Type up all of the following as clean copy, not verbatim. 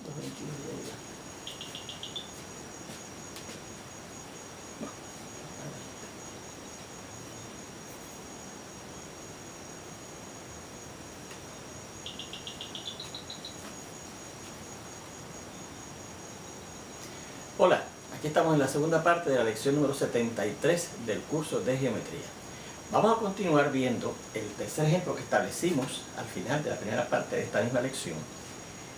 222 de ahí. Hola, aquí estamos en la segunda parte de la lección número 73 del curso de geometría. Vamos a continuar viendo el tercer ejemplo que establecimos al final de la primera parte de esta misma lección,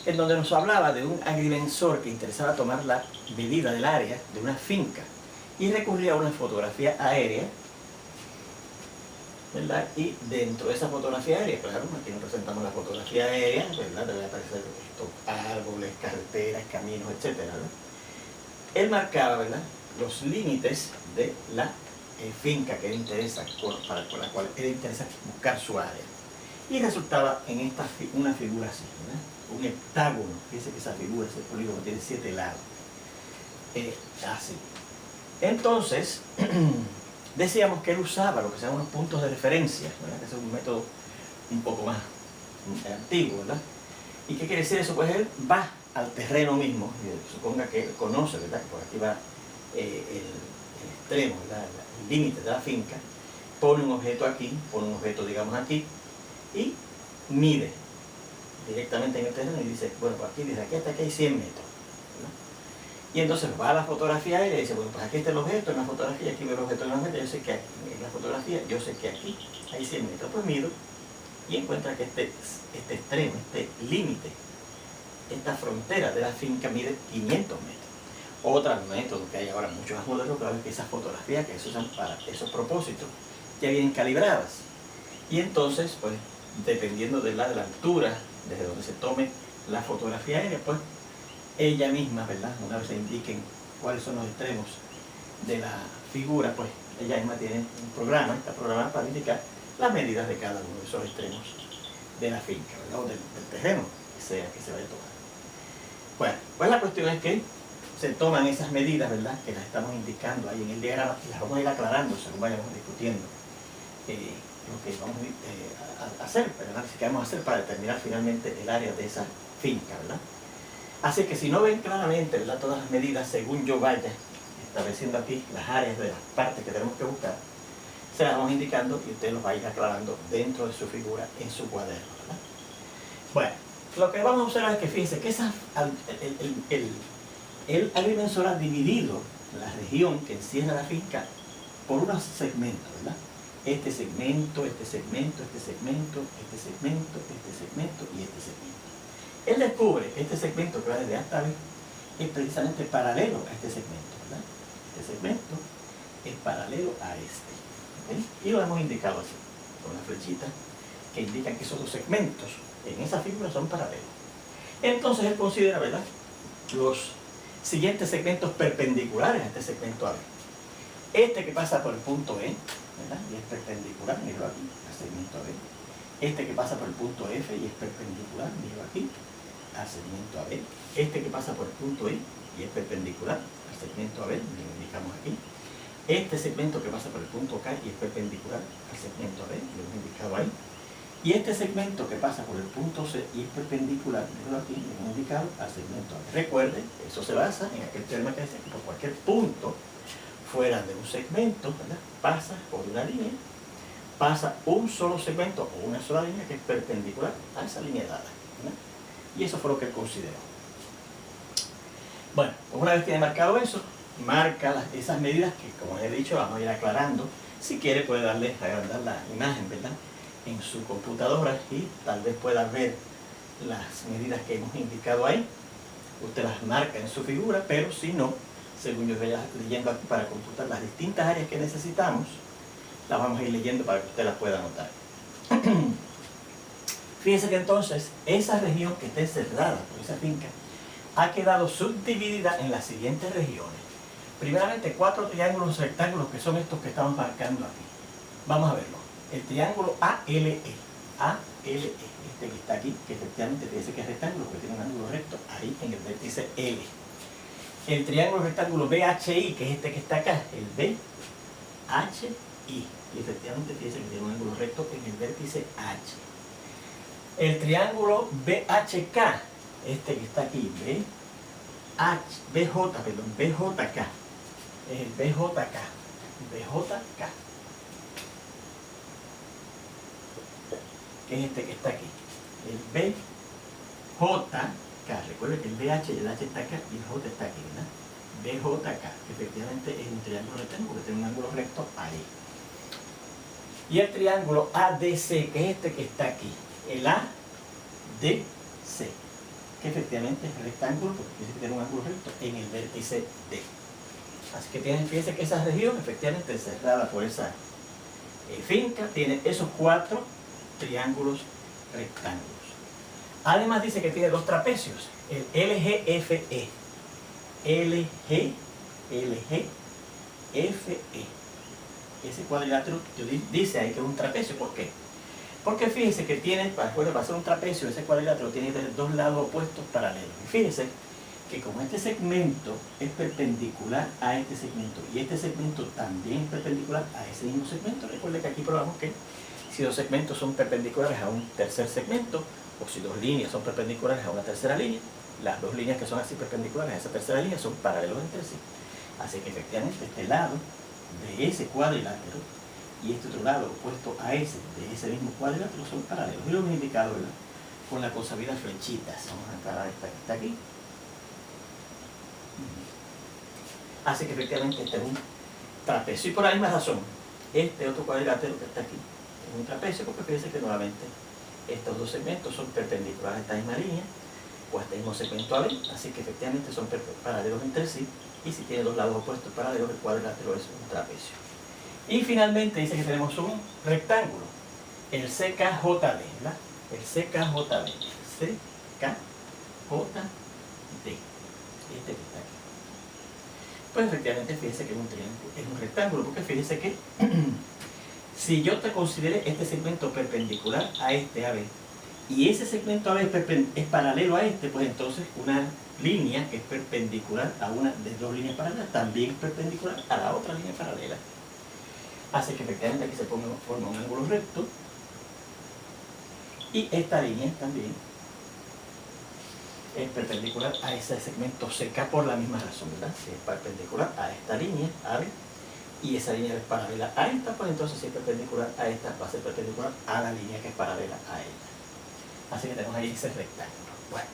en donde nos hablaba de un agrimensor que interesaba tomar la medida del área de una finca y recurría a una fotografía aérea, ¿verdad? Y dentro de esa fotografía aérea, claro, aquí nos presentamos la fotografía aérea, ¿verdad? Debe aparecer estos árboles, carreteras, caminos, etcétera, ¿verdad? Él marcaba, ¿verdad?, los límites de la finca que le interesa, con la cual le interesa buscar su área. Y resultaba en esta una figura así, ¿verdad? Un heptágono. Fíjense que esa figura, ese polígono, tiene 7 lados. Así. Entonces, decíamos que él usaba lo que se llaman unos puntos de referencia, ¿verdad? Que es un método un poco más antiguo, ¿verdad? ¿Y qué quiere decir eso? Pues él va al terreno mismo, y suponga que él conoce, ¿verdad?, que por aquí va el extremo, ¿verdad?, el límite de la finca, pone un objeto aquí, pone un objeto, digamos, aquí, y mide directamente en el terreno y dice, bueno, pues aquí, desde aquí hasta aquí hay 100 metros, ¿verdad? Y entonces va a la fotografía aérea y dice, bueno, pues aquí está el objeto en la fotografía, aquí veo el objeto en la fotografía, yo sé que aquí, en la fotografía, yo sé que aquí hay 100 metros, pues mido y encuentra que este extremo, este límite, esta frontera de la finca mide 500 metros. Otro método que hay ahora mucho más moderno, claro, es que esas fotografías que se usan para esos propósitos ya vienen calibradas. Y entonces, pues, dependiendo de la altura desde donde se tome la fotografía aérea, pues, ella misma, ¿verdad?, una vez se indiquen cuáles son los extremos de la figura, pues, ella misma tiene un programa, está programada para indicar las medidas de cada uno de esos extremos de la finca, ¿verdad?, o del terreno que se vaya a tomar. Bueno, pues la cuestión es que se toman esas medidas, ¿verdad?, que las estamos indicando ahí en el diagrama, y las vamos a ir aclarando según vayamos discutiendo lo que vamos a hacer, el análisis que vamos a hacer para determinar finalmente el área de esa finca, ¿verdad? Así que si no ven claramente, ¿verdad?, todas las medidas según yo vaya estableciendo aquí las áreas de las partes que tenemos que buscar, se las vamos indicando y usted los va a ir aclarando dentro de su figura en su cuaderno, ¿verdad? Bueno, lo que vamos a observar es que fíjense que el agrimensor ha dividido la región que encierra la finca por unos segmentos, ¿verdad? Este segmento, este segmento, este segmento, este segmento, este segmento y este segmento. Él descubre que este segmento que va desde A hasta B es precisamente paralelo a este segmento, ¿verdad? Este segmento es paralelo a este, ¿okay? Y lo hemos indicado así, con una flechita que indican que esos dos segmentos en esa figura son paralelos. Entonces él considera, ¿verdad?, los siguientes segmentos perpendiculares a este segmento AB. Este que pasa por el punto E, ¿verdad?, y es perpendicular, miro aquí, al segmento AB. Este que pasa por el punto F y es perpendicular, miro aquí, al segmento AB. Este que pasa por el punto E y es perpendicular al segmento AB, lo indicamos aquí. Este segmento que pasa por el punto K y es perpendicular al segmento AB, lo hemos indicado ahí. Y este segmento que pasa por el punto C y es perpendicular, míralo aquí, lo hemos indicado al segmento A. Recuerden, eso se basa en aquel teorema que dice que por cualquier punto fuera de un segmento, ¿verdad?, pasa por una línea, pasa un solo segmento o una sola línea que es perpendicular a esa línea dada, ¿verdad? Y eso fue lo que él consideró. Bueno, pues una vez que haya marcado eso, marca esas medidas que, como les he dicho, vamos a ir aclarando. Si quiere puede darle, agrandar la imagen, ¿verdad?, en su computadora y tal vez pueda ver las medidas que hemos indicado ahí. Usted las marca en su figura, pero si no, según yo vaya leyendo aquí para computar las distintas áreas que necesitamos, las vamos a ir leyendo para que usted las pueda anotar. Fíjense que entonces esa región que está encerrada por esa finca ha quedado subdividida en las siguientes regiones. Primeramente, 4 triángulos rectángulos que son estos que estamos marcando aquí. Vamos a verlo. El triángulo ALE, este que está aquí, que efectivamente fíjese que es rectángulo, porque tiene un ángulo recto ahí en el vértice L. El triángulo rectángulo BHI, que es este que está acá, el BHI, y efectivamente fíjese que tiene un ángulo recto en el vértice H. El triángulo BHK, este que está aquí, BJK, es el BJK, que es este que está aquí, el BJK, recuerden que el BH y el H está acá y el J está aquí, ¿verdad? BJK, que efectivamente es un triángulo rectángulo porque tiene un ángulo recto ahí. Y el triángulo ADC, que es este que está aquí, el ADC, que efectivamente es rectángulo porque tiene un ángulo recto en el vértice D. Así que fíjense que esa región efectivamente cerrada por esa finca tiene esos 4 triángulos rectángulos. Además dice que tiene 2 trapecios, el LGFE. LGFE. Ese cuadrilátero dice ahí que es un trapecio. ¿Por qué? Porque fíjense que tiene, para ser un trapecio, ese cuadrilátero tiene 2 lados opuestos paralelos. Y fíjense que como este segmento es perpendicular a este segmento y este segmento también es perpendicular a ese mismo segmento, recuerden que aquí probamos que si 2 segmentos son perpendiculares a un tercer segmento, o si 2 líneas son perpendiculares a una tercera línea, las 2 líneas que son así perpendiculares a esa tercera línea son paralelos entre sí. Así que efectivamente este lado de ese cuadrilátero y este otro lado opuesto a ese de ese mismo cuadrilátero son paralelos. Y lo hemos indicado, ¿verdad?, con la consabida flechitas. Vamos a aclarar esta que está aquí. Así que efectivamente este es un trapecio. Y por la misma razón, este otro cuadrilátero que está aquí es un trapecio porque fíjense que nuevamente estos 2 segmentos son perpendiculares a esta misma línea o a este mismo segmento AB, así que efectivamente son paralelos entre sí, y si tiene 2 lados opuestos paralelos, el cuadrilátero es un trapecio. Y finalmente dice que tenemos un rectángulo, el CKJD, ¿verdad? El CKJD, este que está aquí. Pues efectivamente fíjense que es un triángulo, es un rectángulo, porque fíjense que si yo te consideré este segmento perpendicular a este AB y ese segmento AB es paralelo a este, pues entonces una línea que es perpendicular a una de 2 líneas paralelas también es perpendicular a la otra línea paralela. Así que efectivamente aquí se forma un ángulo recto y esta línea también es perpendicular a ese segmento CK por la misma razón, ¿verdad? Si es perpendicular a esta línea AB y esa línea es paralela a esta, pues entonces si es perpendicular a esta va a ser perpendicular a la línea que es paralela a ella. Así que tenemos ahí ese rectángulo. Bueno,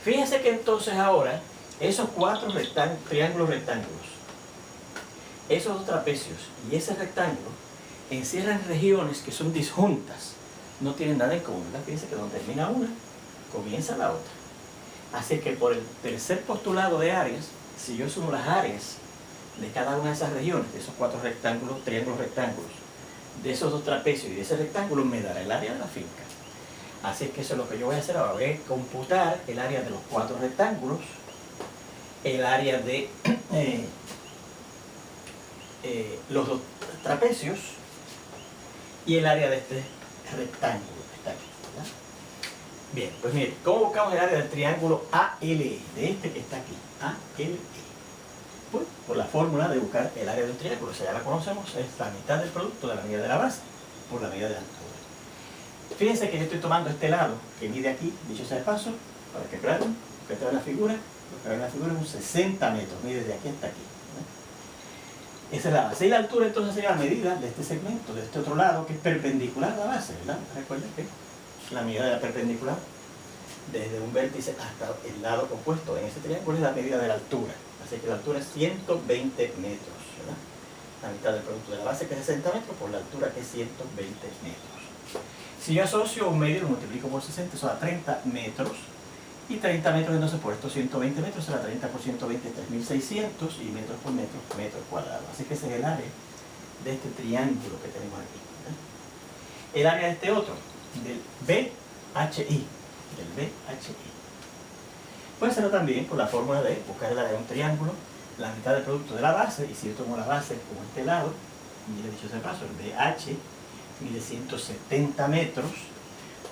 fíjense que entonces ahora esos 4 triángulos rectángulos, esos 2 trapecios y ese rectángulo encierran regiones que son disjuntas, no tienen nada en común, ¿verdad? Fíjense que donde termina una, comienza la otra. Así que por el tercer postulado de áreas, si yo sumo las áreas de cada una de esas regiones, de esos 4 triángulos rectángulos, de esos 2 trapecios y de ese rectángulo, me dará el área de la finca. Así es que eso es lo que yo voy a hacer ahora. Voy a computar el área de los 4 rectángulos, el área de los 2 trapecios y el área de este rectángulo que está aquí, ¿verdad? Bien, pues mire, ¿cómo buscamos el área del triángulo ALE? De este que está aquí, ALE. Pues por la fórmula de buscar el área de un triángulo, o sea, ya la conocemos, es la mitad del producto de la medida de la base por la medida de la altura. Fíjense que yo estoy tomando este lado que mide aquí, dicho sea de paso, para que vean, que esta es la figura, lo que ven en la figura es un 60 metros, mide desde aquí hasta aquí, ¿verdad? Esa es la base. Y la altura entonces sería la medida de este segmento, de este otro lado, que es perpendicular a la base, ¿verdad? Recuerden que la medida de la perpendicular desde un vértice hasta el lado opuesto en ese triángulo es la medida de la altura. Así que la altura es 120 metros, ¿verdad? La mitad del producto de la base, que es 60 metros, por la altura, que es 120 metros. Si yo asocio un medio, lo multiplico por 60, eso da 30 metros. Y 30 metros entonces por estos 120 metros, será 30 por 120 es 3600 y metros por metro cuadrado. Así que ese es el área de este triángulo que tenemos aquí, ¿verdad? El área de este otro, del BHI. Puede ser también por la fórmula de buscar el área de un triángulo, la mitad del producto de la base, y si yo tomo la base como este lado, mire dicho ese paso, el BH mide 170 metros,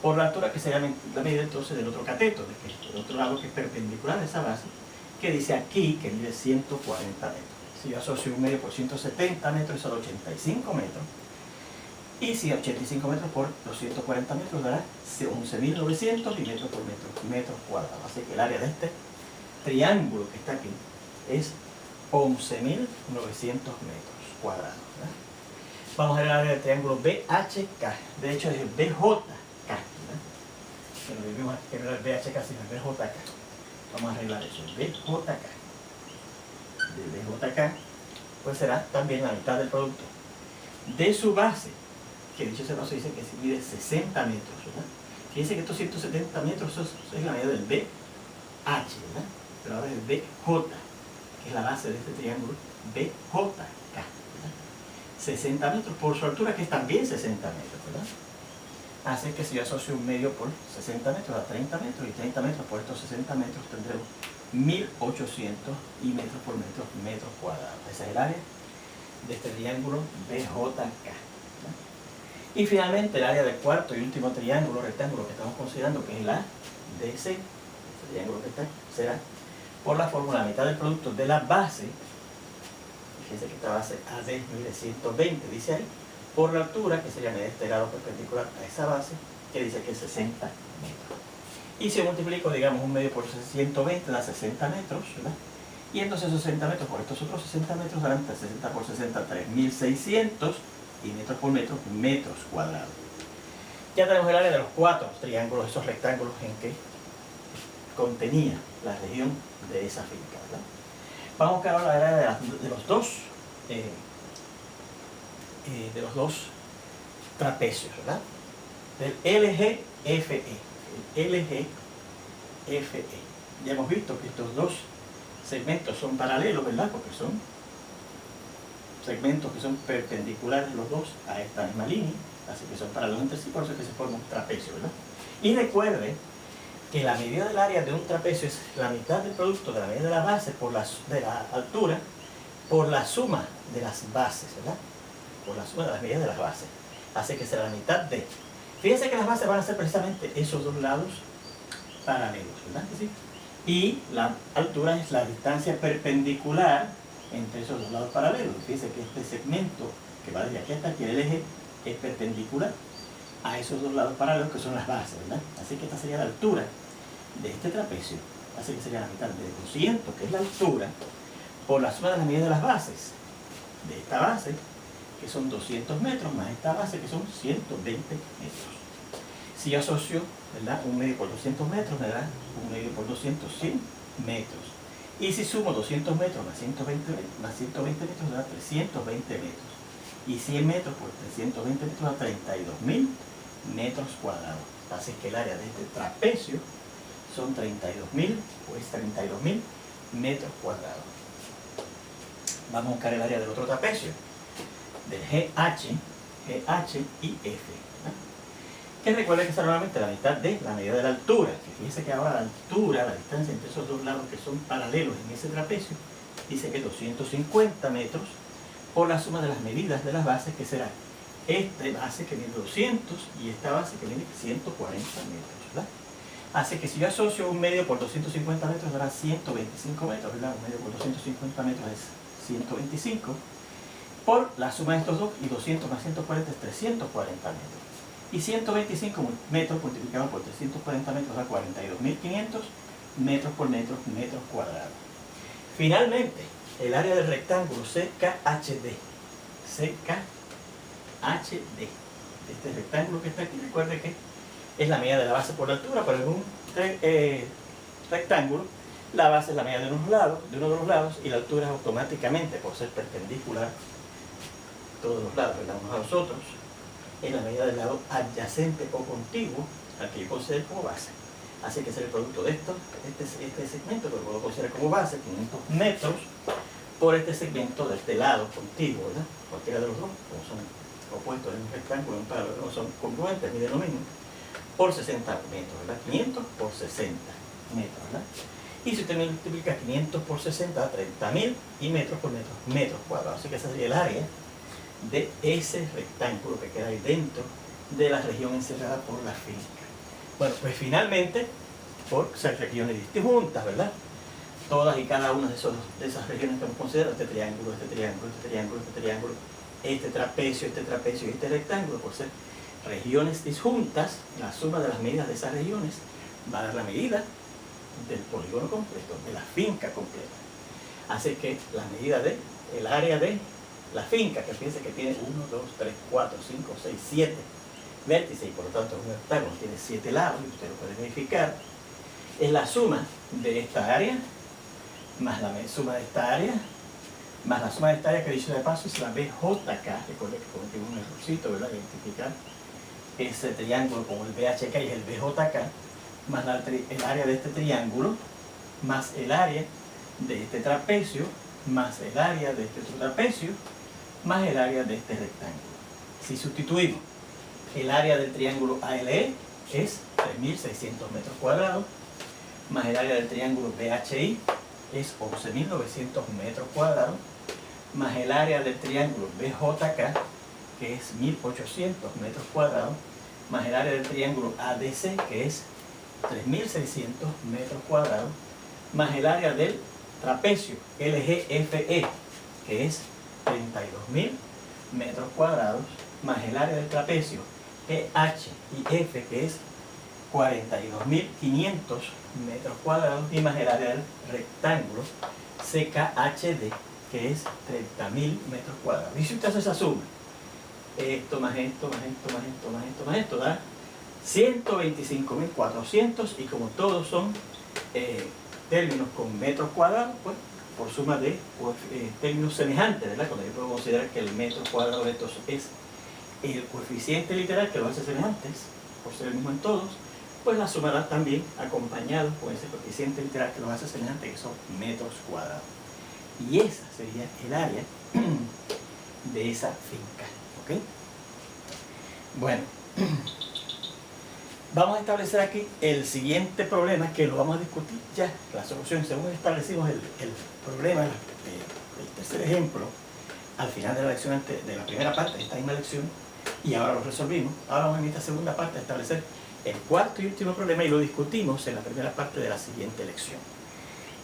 por la altura que sería la medida entonces del otro cateto, del otro lado que es perpendicular a esa base, que dice aquí que mide 140 metros. Si yo asocio un medio por 170 metros, eso da 85 metros. Y si 85 metros por 240 metros dará 11.900 y metros por metros cuadrados. Así que el área de este triángulo que está aquí es 11.900 metros cuadrados, ¿verdad? Vamos a ver el área del triángulo BHK. De hecho es el BJK, ¿verdad? Pero vivimos aquí que no era el BHK, sino el BJK. Vamos a arreglar eso, el BJK. El BJK pues será también la mitad del producto de su base, que dicho sea paso dice que se mide 60 metros, ¿verdad? Fíjense que estos 170 metros es la medida del BH, ¿verdad? Pero ahora es el BJ, que es la base de este triángulo, BJK, ¿verdad? 60 metros por su altura, que es también 60 metros, ¿verdad? Así que si yo asocio un medio por 60 metros a 30 metros y 30 metros por estos 60 metros, tendremos 1.800 y metros por metros cuadrados. Esa es el área de este triángulo BJK. Y finalmente el área del cuarto y último triángulo rectángulo que estamos considerando, que es el ADC, este triángulo que está aquí, será por la fórmula mitad del producto de la base. Fíjense que esta base AD mide 120, dice ahí, por la altura, que sería este lado perpendicular a esa base, que dice que es 60 metros. Y si multiplico, digamos, un medio por 120 da 60 metros, ¿verdad? Y entonces 60 metros por estos otros 60 metros darán 60 por 60, 3.600 y metros por metros cuadrados. Ya tenemos el área de los cuatro triángulos, esos rectángulos en que contenía la región de esa finca, ¿verdad? Vamos a buscar ahora el área de los dos trapecios, ¿verdad? Del LGFE. El LGFE. Ya hemos visto que estos dos segmentos son paralelos, ¿verdad? Porque son segmentos que son perpendiculares los dos a esta misma línea, así que son paralelos entre sí, por eso es que se forma un trapecio, ¿verdad? Y recuerde que la medida del área de un trapecio es la mitad del producto de la medida de la base de la altura por la suma de las bases, ¿verdad? Por la suma de las medidas de las bases. Así que será la mitad de. Fíjense que las bases van a ser precisamente esos dos lados paralelos, ¿verdad? ¿Sí? Y la altura es la distancia perpendicular entre esos dos lados paralelos. Fíjense que este segmento que va desde aquí hasta aquí, el eje, es perpendicular a esos dos lados paralelos que son las bases, ¿verdad? Así que esta sería la altura de este trapecio. Así que sería la mitad de 200, que es la altura, por la suma de las medidas de las bases de esta base, que son 200 metros, más esta base, que son 120 metros. Si yo asocio, ¿verdad?, un medio por 200 metros, me da un medio por 200, 100 metros. Y si sumo 200 metros más 120 metros, da 320 metros. Y 100 metros por 320 metros da 32.000 metros cuadrados. Así que el área de este trapecio son 32.000, pues 32.000 metros cuadrados. Vamos a buscar el área del otro trapecio, del GH y F. Que recuerden que es normalmente la mitad de la medida de la altura. Que fíjense que ahora la altura, la distancia entre esos dos lados que son paralelos en ese trapecio, dice que 250 metros por la suma de las medidas de las bases, que será esta base que mide 200 y esta base que mide 140 metros, ¿verdad? Así que si yo asocio un medio por 250 metros dará 125 metros, ¿verdad? Un medio por 250 metros es 125 por la suma de estos dos, y 200 más 140 es 340 metros. Y 125 metros multiplicado por 340 metros da 42.500 metros por metros cuadrados. Finalmente, el área del rectángulo CKHD. Este rectángulo que está aquí, recuerde que es la medida de la base por la altura. Por algún rectángulo, la base es la medida de uno de los lados, y la altura es automáticamente, por ser perpendicular todos los lados, ¿verdad?, unos a los otros, en la medida del lado adyacente o contiguo al que yo considero como base. Así que será el producto de este segmento, que lo puedo considerar como base, 500 metros, por este segmento de este lado contiguo, ¿verdad? Cualquiera de los dos, como son opuestos en un rectángulo, en un paralelo, no son congruentes, miden lo mismo, por 60 metros, ¿verdad? 500 por 60 metros, ¿verdad? Y si usted multiplica 500 por 60, da 30.000 y metros por metros cuadrados. Así que ese sería el área de ese rectángulo que queda ahí dentro de la región encerrada por la finca. Bueno, pues finalmente, por ser regiones disjuntas, ¿verdad? Todas y cada una de esas regiones que hemos considerado, este triángulo, este triángulo, este triángulo, este triángulo, este trapecio y este rectángulo, por ser regiones disjuntas, la suma de las medidas de esas regiones va a dar la medida del polígono completo, de la finca completa. Así que la medida de el área de la finca, que fíjense que tiene 1, 2, 3, 4, 5, 6, 7 vértices y por lo tanto un octágono tiene 7 lados, y usted lo puede verificar, es la suma de esta área más la suma de esta área más la suma de esta área, que dicho de paso es la BJK. Recuerden que cometimos un errorcito, ¿verdad? Identificar ese triángulo como el BHK y el BJK, más el área de este triángulo, más el área de este trapecio, más el área de este otro trapecio, más el área de este rectángulo. Si sustituimos, el área del triángulo ALE es 3.600 metros cuadrados, más el área del triángulo BHI es 11.900 metros cuadrados, más el área del triángulo BJK, que es 1.800 metros cuadrados, más el área del triángulo ADC, que es 3.600 metros cuadrados, más el área del trapecio LGFE, que es 32.000 metros cuadrados, más el área del trapecio EH y F, que es 42.500 metros cuadrados, y más el área del rectángulo CKHD, que es 30.000 metros cuadrados. Y si usted hace esa suma, esto más esto, más esto, más esto, más esto, más esto, da 125.400, y como todos son términos con metros cuadrados, pues por suma de términos semejantes, ¿verdad? Cuando yo puedo considerar que el metro cuadrado de estos es el coeficiente literal que los hace semejantes, por ser el mismo en todos, pues la sumará también acompañado con ese coeficiente literal que los hace semejantes, que son metros cuadrados. Y esa sería el área de esa finca, ¿ok? Bueno, vamos a establecer aquí el siguiente problema, que lo vamos a discutir ya, la solución. Según establecimos el problema, el tercer ejemplo, al final de la lección, de la primera parte de esta misma lección, y ahora lo resolvimos. Ahora vamos en esta segunda parte a establecer el cuarto y último problema, y lo discutimos en la primera parte de la siguiente lección.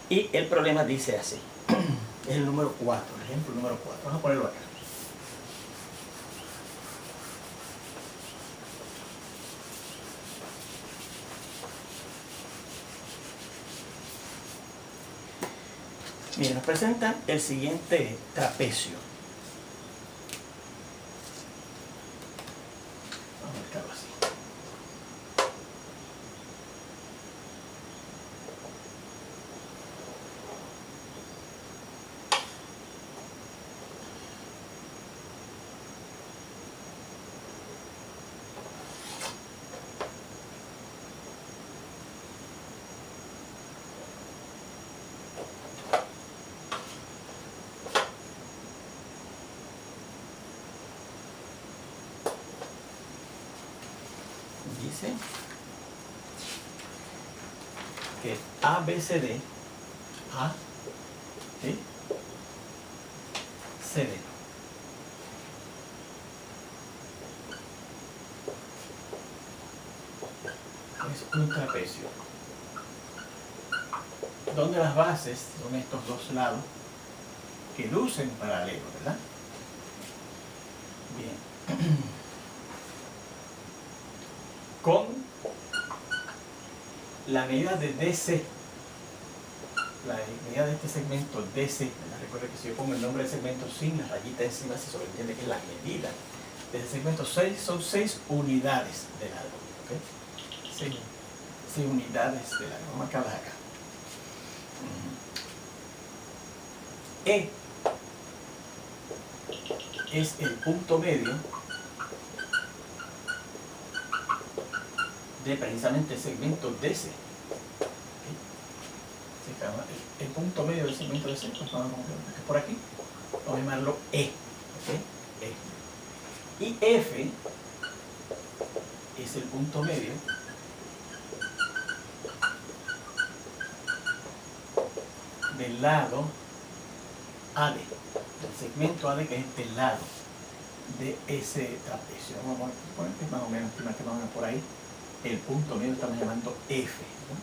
Y el problema dice así, es el número 4, el ejemplo número 4. Vamos a ponerlo acá. Miren, nos presentan el siguiente trapecio. Vamos a marcarlo así. Dice que ABCD, A, ¿sí? CD. Es un trapecio donde las bases son estos dos lados que lucen paralelo, ¿verdad? Bien. Con la medida de DC, la medida de este segmento DC, recuerda que si yo pongo el nombre del segmento sin la rayita encima, se sobreentiende que es la medida de ese segmento. 6 son 6 unidades de largo, ¿ok? 6 unidades de largo, vamos a marcarlas acá. E es el punto medio de precisamente el segmento DC. El punto medio del segmento DC, pues vamos a poner por aquí, vamos a llamarlo E. ¿Okay? E. Y F es el punto medio del lado AD, del segmento AD, que es del lado de ese trapecio. Vamos a poner que más o menos por ahí. El punto medio estamos llamando F, ¿no?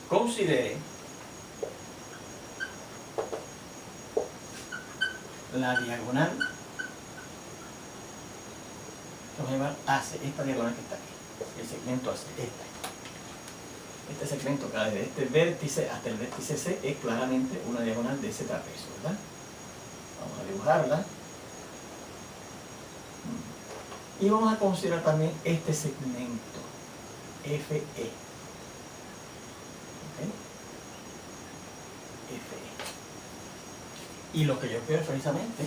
Considere la diagonal, vamos a llamar AC, esta diagonal que está aquí, el segmento AC, este segmento que va desde este vértice hasta el vértice C es claramente una diagonal de ese trapecio, ¿verdad? Vamos a dibujarla. Y vamos a considerar también este segmento, FE. ¿Okay? FE. Y lo que yo quiero es precisamente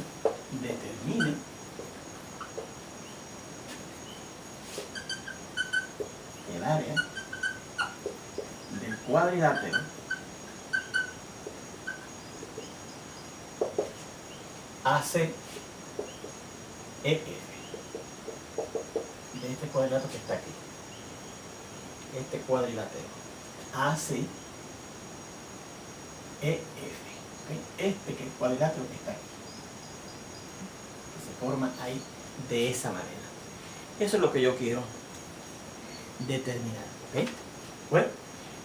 determine el área del cuadrilátero ACEF, de este cuadrilátero que está aquí, este cuadrilátero ACEF, ¿okay? Este que es el cuadrilátero que está aquí, que se forma ahí de esa manera. Eso es lo que yo quiero determinar, ¿okay? Bueno,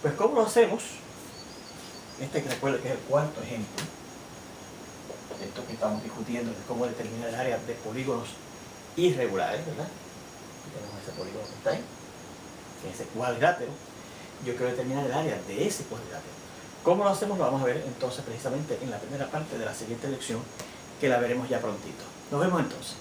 pues ¿cómo lo hacemos? Este que recuerda que es el cuarto ejemplo, esto que estamos discutiendo de cómo determinar el área de polígonos irregulares, ¿verdad? Tenemos ese polígono que está ahí, que es ese cuadrilátero. Yo quiero determinar el área de ese cuadrilátero. ¿Cómo lo hacemos? Lo vamos a ver entonces precisamente en la primera parte de la siguiente lección, que la veremos ya prontito. Nos vemos entonces.